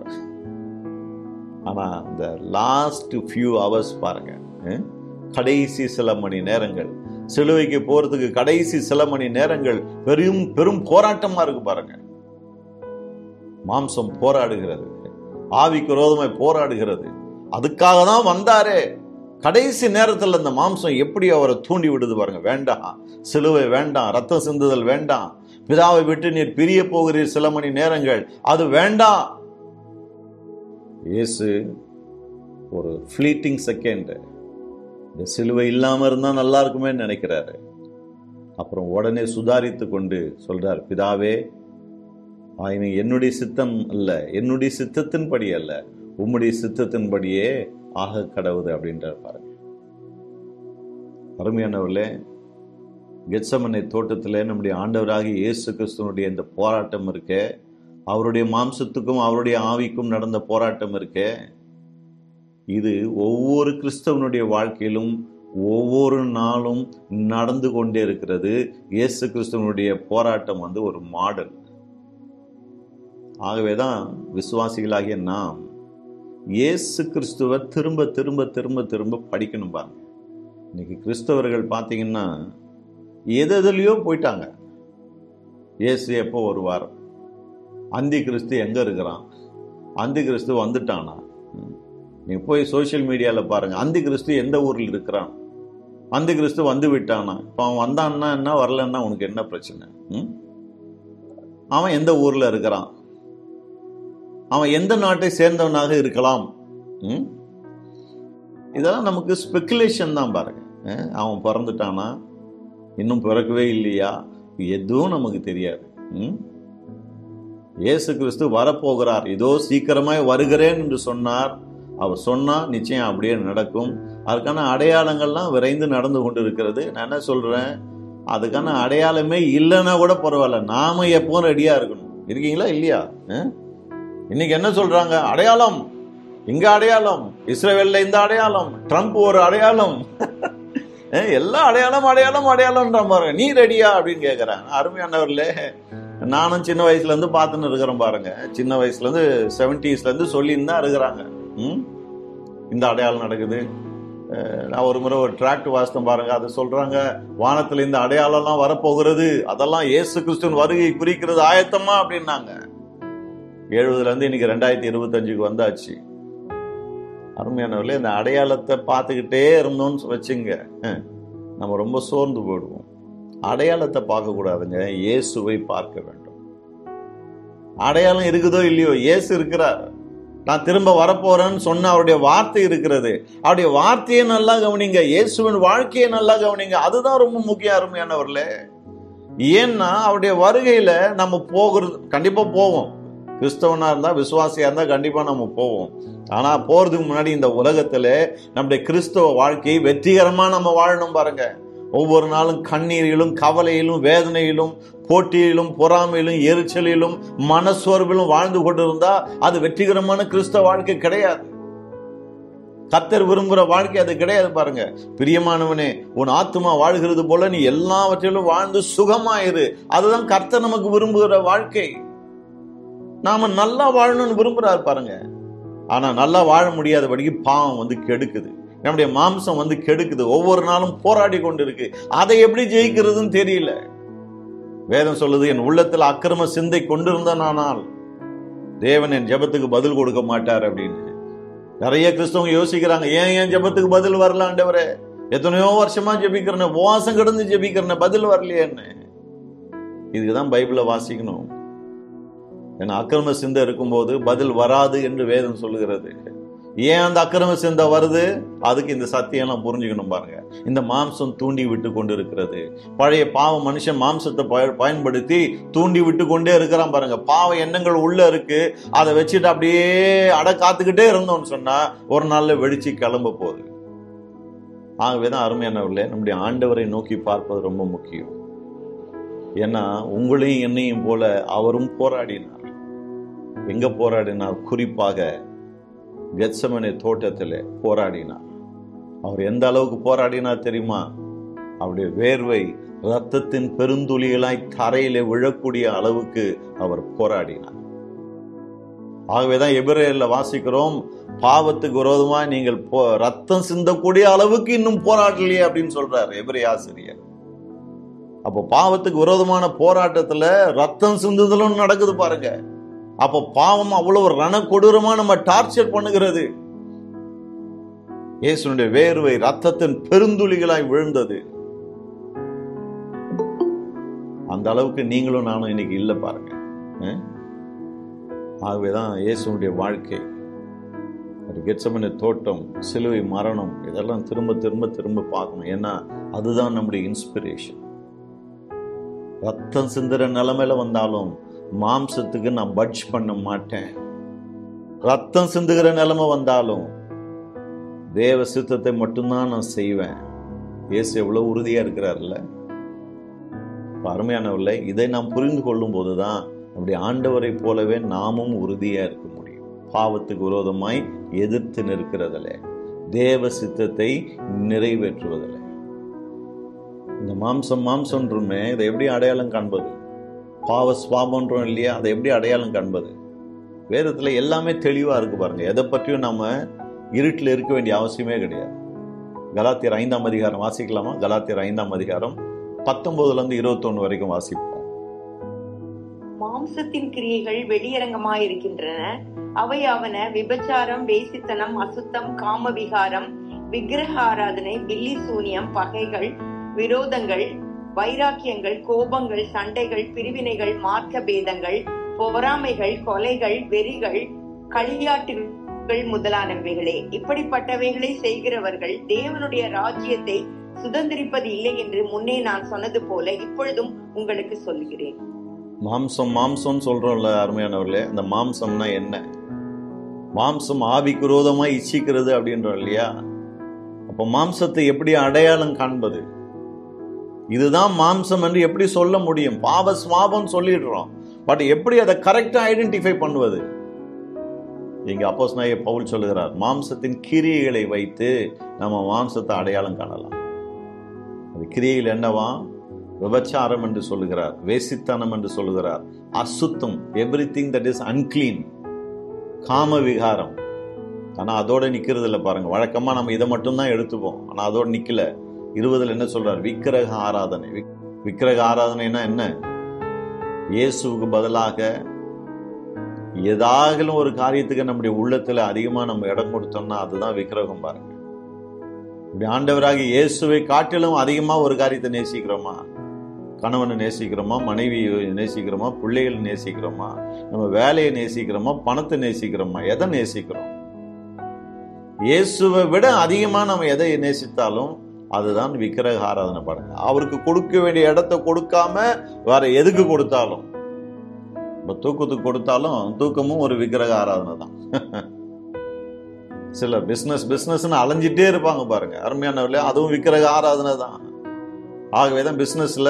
ஆனா இந்த லாஸ்ட் ஃபியூ ஹவர்ஸ் பாருங்க, கடைசி சில மணி நேரங்கள், சிலுவைக்கு போறதுக்கு கடைசி சில மணி நேரங்கள் பெரும் பெரும் போராட்டமா இருக்கு பாருங்க. மாம்சம் போராடுகிறது, ஆவிக்கு விரோதமாய் போராடுகிறது. அதுக்காக தான் வந்தாரே. கடைசி நேரத்தில் அந்த மாம்சம் எப்படி அவரை தூண்டி விடுது பாருங்க. வேண்டாம், சிலுவை வேண்டாம், ரத்தம் சிந்துதல் வேண்டாம், பிதாவை விட்டு நீர் பிரிய போகிறீர் சில மணி நேரங்கள், அது வேண்டாம். இயேசு ஒரு ஃபிளீட்டிங் செகண்ட், இந்த சிலுவை இல்லாம இருந்தா நல்லா இருக்குமே நினைக்கிறாரு. அப்புறம் உடனே சுதாரித்து கொண்டு சொல்றார், பிதாவே, என்னுடைய சித்தம் அல்ல, என்னுடைய சித்தத்தின்படி அல்ல, உம்முடைய சித்தத்தின்படியே ஆக கடவுது அப்படின்றார் பாருங்க. அருமையானவர்களே, கெத்சமனே தோட்டத்தில் நம்முடைய ஆண்டவராகிய இயேசு கிறிஸ்துவனுடைய இந்த போராட்டம் இருக்கே, அவருடைய மாம்சத்துக்கும் அவருடைய ஆவிக்கும் நடந்த போராட்டம் இருக்கே, இது ஒவ்வொரு கிறிஸ்தவனுடைய வாழ்க்கையிலும் ஒவ்வொரு நாளும் நடந்து கொண்டே இருக்கிறது. இயேசு கிறிஸ்துவனுடைய போராட்டம் ஒரு மாடல். ஆகவேதான் விசுவாசிகளாகிய நாம் இயேசு கிறிஸ்துவை திரும்ப திரும்ப திரும்ப திரும்ப படிக்கணும் பாருங்க. இன்னைக்கு கிறிஸ்தவர்கள் பார்த்தீங்கன்னா எதுலையோ போயிட்டாங்க. இயேசு எப்போ வருவார், அந்தி கிறிஸ்து எங்க இருக்கிறான், அந்தி கிறிஸ்து வந்துட்டானா, நீங்க போய் சோசியல் மீடியால பாருங்க, அந்தி கிறிஸ்து எந்த ஊரில் இருக்கிறான், அந்தி கிறிஸ்து வந்து விட்டானா, இப்போ அவன் வந்தான்னா என்ன, வரலன்னா உனக்கு என்ன பிரச்சனை, அவன் எந்த ஊர்ல இருக்கிறான், அவன் எந்த நாட்டை சேர்ந்தவனாக இருக்கலாம், இதெல்லாம் நமக்கு ஸ்பெகுலேஷன் தான் பாருங்க. அவன் பிறந்துட்டானா, இன்னும் பிறக்கவே இல்லையா, எதுவும் நமக்கு தெரியாது. இயேசு கிறிஸ்து வரப்போகிறார், இதோ சீக்கிரமாய் வருகிறேன் என்று சொன்னார். அவர் சொன்னா நிச்சயம் அப்படியே நடக்கும். அதுக்கான அடையாளங்கள்லாம் விரைந்து நடந்து கொண்டு இருக்கிறது. நான் என்ன சொல்றேன், அதுக்கான அடையாளமே இல்லைன்னா கூட பரவாயில்ல, நாம எப்பவும் ரெடியா இருக்கணும். இருக்கீங்களா இல்லையா? இன்னைக்கு என்ன சொல்றாங்க, அடையாளம், இங்க அடையாளம், இஸ்ரேல்ல இந்த அடையாளம், ட்ரம்ப் ஒரு அடையாளம், எல்லா அடையாளம் அடையாளம் அடையாளம்ன்ற பாருங்க. நீ ரெடியா அப்படின்னு கேட்கறேன். அருமையானவர்களே, நானும் சின்ன வயசுல இருந்து பார்த்துன்னு இருக்கிறேன் பாருங்க. சின்ன வயசுல இருந்து 70s இருந்து சொல்லின்னு தான் இருக்கிறாங்க. இந்த அடையாளம் நடக்குது. நான் ஒரு முறை ஒரு டிராக்ட் வாசித்தேன் பாருங்க. அது சொல்றாங்க, வானத்துல இந்த அடையாளம்லாம் வரப்போகிறது, அதெல்லாம் இயேசு கிறிஸ்துவின் வருகை குறிக்கிறது, ஆயத்தமா அப்படின்னாங்க. 70ல இருந்து இன்னைக்கு 2025க்கு வந்தாச்சு. அருமையானவர்களே, இந்த அடையாளத்தை பார்த்துக்கிட்டே இருந்தோம்னு வச்சுங்க, நம்ம ரொம்ப சோர்ந்து போயிடுவோம். அடையாளத்தை பார்க்க கூடாதுங்க, இயேசுவை பார்க்க வேண்டும். அடையாளம் இருக்குதோ இல்லையோ, இயேசு இருக்கிறார். நான் திரும்ப வரப்போறேன்னு சொன்ன அவருடைய வார்த்தை இருக்கிறது. அவருடைய வார்த்தையை நல்லா கவனிங்க, இயேசுவின் வாழ்க்கையை நல்லா கவனிங்க. அதுதான் ரொம்ப முக்கியம் அருமையானவர்களே. ஏன்னா அவருடைய வருகையில நம்ம போகிறது, கண்டிப்பா போவோம். கிறிஸ்தவனா இருந்தா, விசுவாசியா இருந்தா கண்டிப்பா நம்ம போவோம். ஆனா போறதுக்கு முன்னாடி இந்த உலகத்துல நம்முடைய கிறிஸ்தவ வாழ்க்கையை வெற்றிகரமா நம்ம வாழணும் பாருங்க. ஒவ்வொரு நாளும் கண்ணீரிலும், கவலையிலும், வேதனையிலும், போட்டியிலும், பொறாமையிலும், எரிச்சலிலும், மனசோர்விலும் வாழ்ந்து கொண்டிருந்தா அது வெற்றிகரமான கிறிஸ்தவ வாழ்க்கை கிடையாது. கர்த்தர் விரும்புகிற வாழ்க்கை அது கிடையாது பாருங்க. பிரியமானவனே, உன் ஆத்துமா வாழ்கிறது போல நீ எல்லாவற்றிலும் வாழ்ந்து சுகமாயிரு. அதுதான் கர்த்தர் நமக்கு விரும்புகிற வாழ்க்கை. நாம நல்லா வாழணும்னு விரும்புறாரு பாருங்க. ஆனா நல்லா வாழ முடியாதபடிக்கு பாவம் வந்து கெடுக்குது, நம்முடைய மாம்சம் வந்து கெடுக்குது, ஒவ்வொரு நாளும் போராடி கொண்டு இருக்கு. அதை எப்படி ஜெயிக்கிறதுன்னு தெரியல. வேதம் சொல்லுது, என் உள்ளத்துல அக்கிரம சிந்தை கொண்டிருந்தானால் தேவன் என் ஜெபத்துக்கு பதில் கொடுக்க மாட்டார் அப்படின்னு. நிறைய கிறிஸ்தவங்க யோசிக்கிறாங்க, ஏன் ஜெபத்துக்கு பதில் வரல ஆண்டவரே, எத்தனையோ வருஷமா ஜெபிக்கிறேன், உபவாசம் கிடந்து ஜெபிக்கிறேன், பதில் வரலையேன்னு. இதுக்குதான் பைபிளை வாசிக்கணும். ஏன்னா அக்கிரம சிந்தை இருக்கும்போது பதில் வராது என்று வேதம் சொல்லுகிறது. ஏன் அந்த அக்கிரம சிந்தை வருது, அதுக்கு இந்த சத்தியம்லாம் புரிஞ்சுக்கணும் பாருங்க. இந்த மாம்சம் தூண்டி விட்டு கொண்டு இருக்கிறது. பழைய பாவ மனுஷன் மாம்சத்தை பயன்படுத்தி தூண்டி விட்டு கொண்டே இருக்கிறான் பாருங்க. பாவ எண்ணங்கள் உள்ள இருக்கு, அதை வச்சுட்டு அப்படியே காத்துக்கிட்டே இருந்தோம்னு சொன்னா ஒரு நாள்ல வெடிச்சு கிளம்ப போகுது. ஆகவேதான் அருமையானவர்களே, நம்முடைய ஆண்டவரை நோக்கி பார்ப்பது ரொம்ப முக்கியம். ஏன்னா உங்களையும் என்னையும் போல அவரும் போராடினார். எங்க போராடினார்? குறிப்பாக கெத்செமனே தோட்டத்தில் போராடினார். அவர் எந்த அளவுக்கு போராடினார் தெரியுமா? அவருடைய வேர்வை இரத்தத்தின் பெருந்துளிகளாய் தரையிலே விழக்கூடிய அளவுக்கு அவர் போராடினார். ஆகவேதான் எபிரேயர்ல வாசிக்கிறோம், பாவத்துக்கு விரோதமா நீங்கள் ரத்தம் சிந்தக்கூடிய அளவுக்கு இன்னும் போராடலையே அப்படின்னு சொல்றாரு எபிரேய ஆசிரியர். அப்போ பாவத்துக்கு விரோதமான போராட்டத்துல ரத்தம் சிந்துதலும் நடக்குது பாருங்க. அப்போ பாவம் அவ்வளவு ரண கொடூரமா நம்ம டார்ச்சர் பண்ணுகிறது. இயேசுனுடைய வேர்வை ரத்தத்தின் பெருந்துளிகளாய் விழுந்தது. அந்த அளவுக்கு நீங்களும் நானும் இன்னைக்கு இல்லை பாருங்க. ஆகவேதான் இயேசுனுடைய வாழ்க்கை, கெத்செமனே தோட்டம், சிலுவை மரணம், இதெல்லாம் திரும்ப திரும்ப திரும்ப பார்க்கணும். ஏன்னா அதுதான் நம்முடைய இன்ஸ்பிரேஷன். ரத்தம் சிந்துற நிலைமையில வந்தாலும் மாம்சத்துக்கு நான் பட்ஜ் பண்ண மாட்டேன். ரத்தம் சிந்துகிற நிலைமை வந்தாலும் தேவ சித்தத்தை மட்டும்தான் நான் செய்வேன். இயேசு எவ்வளவு உறுதியா இருக்கிறார்ல. அருமையானவர்களே, இதை நாம் புரிந்து கொள்ளும் போதுதான் நம்முடைய ஆண்டவரை போலவே நாமும் உறுதியா இருக்க முடியும். பாவத்துக்கு விரோதமாய் எதிர்த்து நிற்கிறதில்லை, தேவ சித்தத்தை நிறைவேற்றுவதில்லை. இந்த மாம்சம்ன்றமே இதை எப்படி அடையாளம் காண்பது? பாவ சுவாபம்ன்றோம் இல்லையா, அதை எப்படி அடையாளம் காண்பது? வேதத்துல எல்லாமே தெளிவா இருக்கு பாருங்க. எதை பற்றியும் நம்ம இருட்டில் இருக்க வேண்டிய அவசியமே கிடையாது. கலாத்தியர் 5ஆம் அதிகாரம் வாசிக்கலாமா? கலாத்தியர் 5ஆம் அதிகாரம் 19 இருந்து 21 வரைக்கும் வாசிப்போம். மாம்சத்தின் கிரியைகள் வெளியரங்கமாயிருக்கின்றன. அவையாவன விபச்சாரம், வேசித்தனம், அசுத்தம், காம விகாரம், விக்கிரக ஆராதனை, பில்லி சூனியம், பகைகள், விரோதங்கள், வைராக்கியங்கள், கோபங்கள், சண்டைகள், பிரிவினைகள், மார்க்க பேதங்கள், பொறாமைகள், கொலைகள், வெறிகள், களியாட்டுகள் பூக்கள் முதலானவைகளே. இப்படிப்பட்டவைகளை செய்கிறவர்கள் தேவனுடைய ராஜ்யத்தை சுதந்திரிப்பது இல்லை என்று முன்னே நான் சொன்னது போல இப்பொழுதும் உங்களுக்கு சொல்லுகிறேன். மாம்சம் சொல்றோம்ல அருமையானவர்களே, அந்த மாம்சம்னா என்ன? மாம்சம் ஆவிக்கு விரோதமா இச்சிக்கிறது அப்படின்றோம் இல்லையா? அப்ப மாம்சத்தை எப்படி அடையாளம் காண்பது? இதுதான் மாம்சம் என்று எப்படி சொல்ல முடியும்? பாவ சுவாபம் சொல்லிடுறோம், பட் எப்படி அதை கரெக்டா ஐடென்டிஃபை பண்ணுவது? இங்க அப்போஸ்தலனாகிய பவுல் சொல்லுகிறார், மாம்சத்தின் கிரியைகளை வைத்து நம்ம மாம்சத்தை அடையாளம் காணலாம். அது கிரியைகள் என்னவா? விபச்சாரம் என்று சொல்லுகிறார், வேசித்தனம் என்று சொல்லுகிறார், அசுத்தம், எவ்ரிதிங் தட் இஸ் அன்கிளீன், காம விகாரம். ஆனா அதோட நிக்கிறது இல்லை பாருங்க. வழக்கமா நம்ம இதை மட்டும்தான் எடுத்துப்போம், ஆனா அதோட நிக்கல. 20 என்ன சொல்றார்? விக்கிரக ஆராதனை. விக்கிரக ஆராதனைனா என்ன? இயேசுவுக்கு பதிலாக ஏதாகலும் ஒரு காரியத்துக்கு நம்முடைய உள்ளத்துல அதிகமா நம்ம இடம் கொடுத்தோம்னா அதுதான் விக்கிரகம் பாருங்க. இப்படி ஆண்டவராக இயேசுவை காட்டிலும் அதிகமா ஒரு காரியத்தை நேசிக்கிறோமா? கணவனை நேசிக்கிறோமா? மனைவியை நேசிக்கிறோமா? பிள்ளைகளை நேசிக்கிறோமா? நம்ம வேலையை நேசிக்கிறோமா? பணத்தை நேசிக்கிறோமா? எதை நேசிக்கிறோம்? இயேசுவை விட அதிகமா நம்ம எதை நேசித்தாலும் அதுதான் விக்கிரக ஆராதனை பாருங்க. அவருக்கு கொடுக்க வேண்டிய இடத்தை கொடுக்காம வேற எதுக்கு கொடுத்தாலும், தூக்கத்துக்கு கொடுத்தாலும் தூக்கமும் ஒரு விக்கிரக ஆராதனை தான். சில பிசினஸ்னு அலைஞ்சிட்டே இருப்பாங்க பாருங்க அருமையானவர்களே, அதுவும் விக்கிரக ஆராதனை தான். ஆகவேதான் பிசினஸ்ல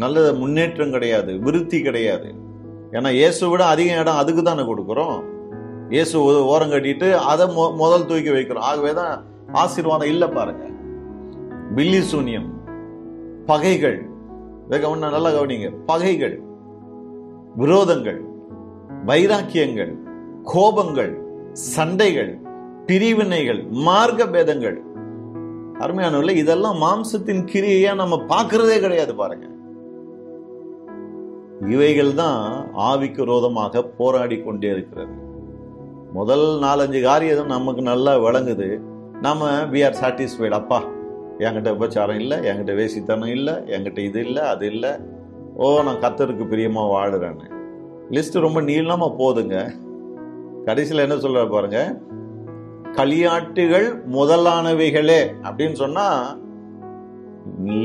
நல்ல முன்னேற்றம் கிடையாது, விருத்தி கிடையாது. ஏன்னா இயேசு விட அதிக இடம் அதுக்கு தானே கொடுக்குறோம். இயேசு ஓரம் கட்டிட்டு அதை முதல் தூக்கி வைக்கிறோம். ஆகவேதான் ஆசீர்வாதம் இல்லை பாருங்க. பில்லி சூன்யம், பகைகள், நல்லா கவனிங்க, பகைகள், விரோதங்கள், வைராக்கியங்கள், கோபங்கள், சண்டைகள், பிரிவினைகள், மார்க்க பேதங்கள். அருமையானவர்களே, இதெல்லாம் மாம்சத்தின் கிரியையா நம்ம பார்க்கிறதே கிடையாது பாருங்க. இவைகள் தான் ஆவிக்கு விரோதமாக போராடி கொண்டே இருக்கிறது. முதல் 4-5 காரியம் நமக்கு நல்லா விளங்குது. நம்ம we are satisfied. அப்பா, என்கிட்ட விபச்சாரம் இல்லை, என்கிட்ட வேசித்தனம் இல்லை, என்கிட்ட இது இல்லை, அது இல்லை, ஓ நான் கர்த்தருக்கு பிரியமா வாழுறேன்னு லிஸ்ட் ரொம்ப நீளமா போதுங்க. கடைசியில் என்ன சொல்ற பாருங்க, களியாட்டுகள் முதலானவைகளே அப்படின்னு சொன்னா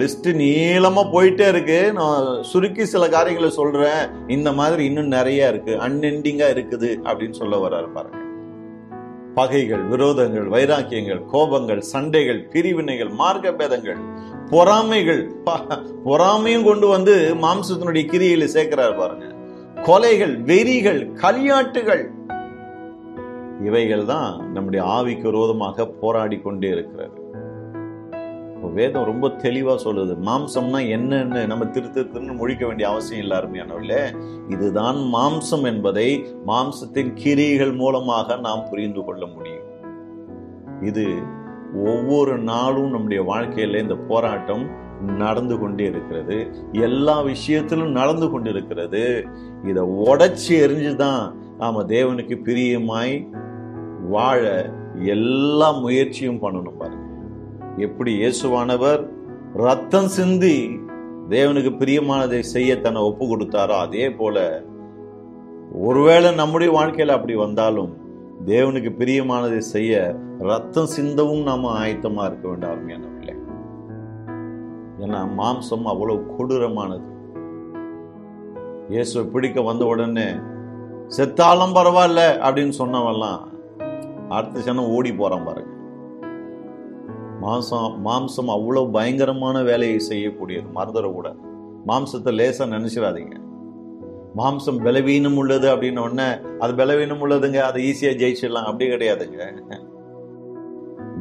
லிஸ்ட் நீளமா போயிட்டே இருக்கு. நான் சுருக்கி சில காரியங்களை சொல்றேன், இந்த மாதிரி இன்னும் நிறைய இருக்கு, அன்எண்டிங்கா இருக்குது அப்படின்னு சொல்ல வர்றாரு பாருங்க. பகைகள், விரோதங்கள், வைராக்கியங்கள், கோபங்கள், சண்டைகள், பிரிவினைகள், மார்க்க பேதங்கள், பொறாமைகள். பொறாமையும் கொண்டு வந்து மாம்சத்தினுடைய கிரியையில சேர்க்கிறார் பாருங்க. கொலைகள், வெறிகள், களியாட்டுகள், இவைகள் தான் நம்முடைய ஆவிக்கு விரோதமாக போராடி கொண்டே இருக்கிறது. வேதம் ரொம்ப தெளிவா சொல்லுது, மாம்சம்னா என்னன்னு நம்ம திருத்தன்னு முழிக்க வேண்டிய அவசியம் இல்லை அருமையானவர்களே. இதுதான் மாம்சம் என்பதை மாம்சத்தின் கிரியைகள் மூலமாக நாம் புரிந்து கொள்ள முடியும். இது ஒவ்வொரு நாளும் நம்முடைய வாழ்க்கையில இந்த போராட்டம் நடந்து கொண்டே இருக்கிறது. எல்லா விஷயத்திலும் நடந்து கொண்டிருக்கிறது. இதை உடைச்சி எரிஞ்சுதான் நாம தேவனுக்கு பிரியமாய் வாழ எல்லா முயற்சியும் பண்ணணும் பாருங்க. எப்படி இயேசுவானவர் ரத்தம் சிந்தி தேவனுக்கு பிரியமானதை செய்ய தன்னை ஒப்பு கொடுத்தாரோ, அதே போல ஒருவேளை நம்முடைய வாழ்க்கையில அப்படி வந்தாலும் தேவனுக்கு பிரியமானதை செய்ய ரத்தம் சிந்தவும் நாம ஆயத்தமா இருக்க வேண்டாம் அருமையானவர்களே. ஏன்னா மாம்சம் அவ்வளவு கொடூரமானது. இயேசுவை பிடிக்க வந்த உடனே செத்தாலும் பரவாயில்ல அப்படின்னு சொன்னவெல்லாம் அடுத்த சனம் ஓடி போறான் பாருங்க. மாம்சம் அவ்வளவு பயங்கரமான வேலையை செய்யக்கூடியது. மறந்துட கூட மாம்சத்தை லேசா நினைச்சிடாதீங்க. மாம்சம் பலவீனம் உள்ளது அப்படின்னு உடனே அது பலவீனம் உள்ளதுங்க, அதை ஈஸியா ஜெயிச்சிடலாம் அப்படி கிடையாதுங்க.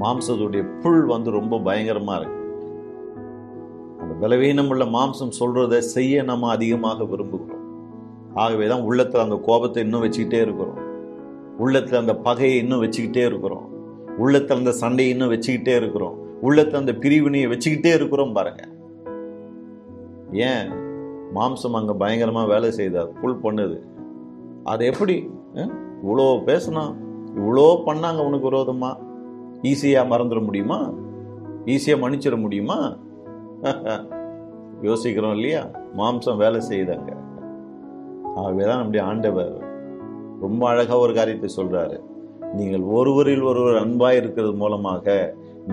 மாம்சத்துடைய புல் ரொம்ப பயங்கரமா இருக்கு. அந்த பலவீனம் உள்ள மாம்சம் சொல்றதை செய்ய நம்ம அதிகமாக விரும்புகிறோம். ஆகவேதான் உள்ளத்துல அந்த கோபத்தை இன்னும் வச்சுக்கிட்டே இருக்கிறோம், உள்ளத்துல அந்த பகையை இன்னும் வச்சுக்கிட்டே இருக்கிறோம், உள்ளத்துல அந்த சண்டையை இன்னும் வச்சுக்கிட்டே இருக்கிறோம், உள்ளத்துல அந்த பிரிவினையை வச்சுக்கிட்டே இருக்கிறோம் பாருங்க. ஏன்? மாம்சம் அங்க பயங்கரமா வேலை செய்தார், புல் பண்ணுது. அது எப்படி இவ்வளோ பேசினா, இவ்வளோ பண்ணாங்க உனக்கு விரோதமா, ஈஸியா மறந்துட முடியுமா? ஈஸியா மன்னிச்சிட முடியுமா? யோசிக்கிறோம் இல்லையா? மாம்சம் வேலை செய்தாங்க. ஆகவேதான் நம்முடைய ஆண்டவர் ரொம்ப அழகா ஒரு காரியத்தை சொல்றாரு, நீங்கள் ஒருவரில் ஒருவர் அன்பாய் இருக்கிறது மூலமாக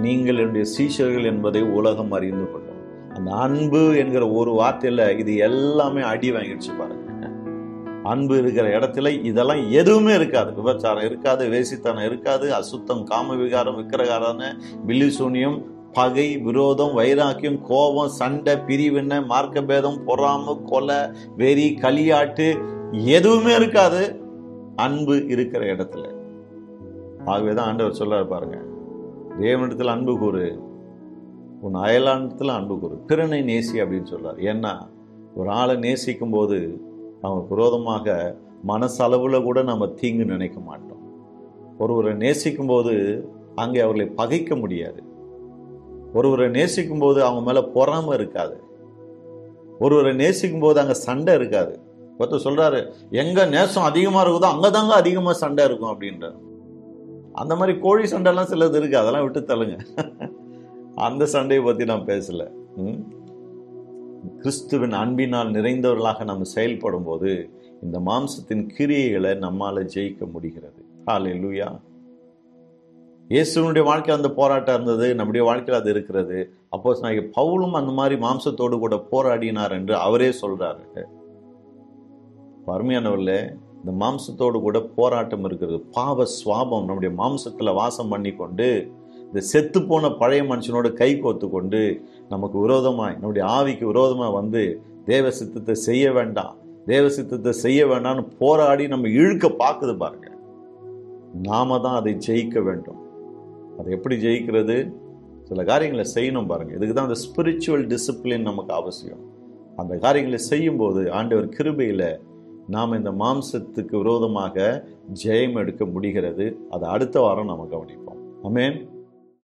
நீங்கள் என்னுடைய சீஷர்கள் என்பதை உலகம் அறிந்து கொள்ளும். அந்த அன்பு என்கிற ஒரு வார்த்தையில இது எல்லாமே அடி வாங்கிடுச்சு பாருங்க. அன்பு இருக்கிற இடத்துல இதெல்லாம் எதுவுமே இருக்காது. விபச்சாரம் இருக்காது, வேசித்தனம் இருக்காது, அசுத்தம், காம விகாரம், விக்கிரகாரான, பில்லிசூனியம், பகை, விரோதம், வைராக்கியம், கோபம், சண்டை, பிரிவினை, மார்க்க பேதம், பொறாமை, கொலை, வெறி, களியாட்டு எதுவுமே இருக்காது அன்பு இருக்கிற இடத்துல. ஆகவேதான் ஆண்டவர் சொல்றாரு பாருங்க, தேவனிடத்தில் அன்பு கூறு, உன் அயலாண்டத்தில் அன்பு கூறு, பிறனை நேசி அப்படின்னு சொல்றாரு. ஏன்னா ஒரு ஆளை நேசிக்கும் போது அவன் விரோதமாக மனசளவுல கூட நம்ம தீங்கு நினைக்க மாட்டோம். ஒருவரை நேசிக்கும் போது அங்கே அவர்களை பகைக்க முடியாது. ஒருவரை நேசிக்கும் போது அவங்க மேல பொறாமை இருக்காது. ஒருவரை நேசிக்கும் போது அங்க சண்டை இருக்காது. ஒருத்தர் சொல்றாரு, எங்க நேசம் அதிகமா இருக்குதோ அங்கதாங்க அதிகமா சண்டை இருக்கும் அப்படின்றார். அந்த மாதிரி கோழி சண்டைலாம் சிலது இருக்கு, அதெல்லாம் விட்டு தள்ளுங்க. அந்த சண்டையை பத்தி நான் பேசல. கிறிஸ்துவின் அன்பினால் நிறைந்தவர்களாக நம்ம செயல்படும் போது இந்த மாம்சத்தின் கிரியைகளை நம்மால ஜெயிக்க முடிகிறது. ஹல்லேலூயா. இயேசுவினுடைய வாழ்க்கையில் அந்த போராட்டம் இருந்தது, நம்முடைய வாழ்க்கையில் அது இருக்கிறது. அப்போஸ்தலனாகிய பவுலும் அந்த மாதிரி மாம்சத்தோடு கூட போராடினார் என்று அவரே சொல்றாரு. அருமையானவர்களே, இந்த மாம்சத்தோடு கூட போராட்டம் இருக்கிறது. பாவ சுவாபம் நம்முடைய மாம்சத்துல வாசம் பண்ணி கொண்டு இந்த செத்து போன பழைய மனுஷனோட கை கோத்து கொண்டு நமக்கு விரோதமாய், நம்முடைய ஆவிக்கு விரோதமாக வந்து தேவ சித்தத்தை செய்ய வேண்டாம், தேவ சித்தத்தை செய்ய வேண்டாம்னு போராடி நம்ம இழுக்க பார்க்குது பாருங்க. நாம தான் அதை ஜெயிக்க வேண்டும். அதை எப்படி ஜெயிக்கிறது? சில காரியங்களை செய்யணும் பாருங்க. இதுக்கு தான் அந்த ஸ்பிரிச்சுவல் டிசிப்ளின் நமக்கு அவசியம். அந்த காரியங்களை செய்யும் போது ஆண்டவர் கிருபையில நாம் இந்த மாம்சத்துக்கு விரோதமாக ஜெயம் எடுக்க முடிகிறது. அதை அடுத்த வாரம் நம்ம கவனிப்போம். ஆமென்.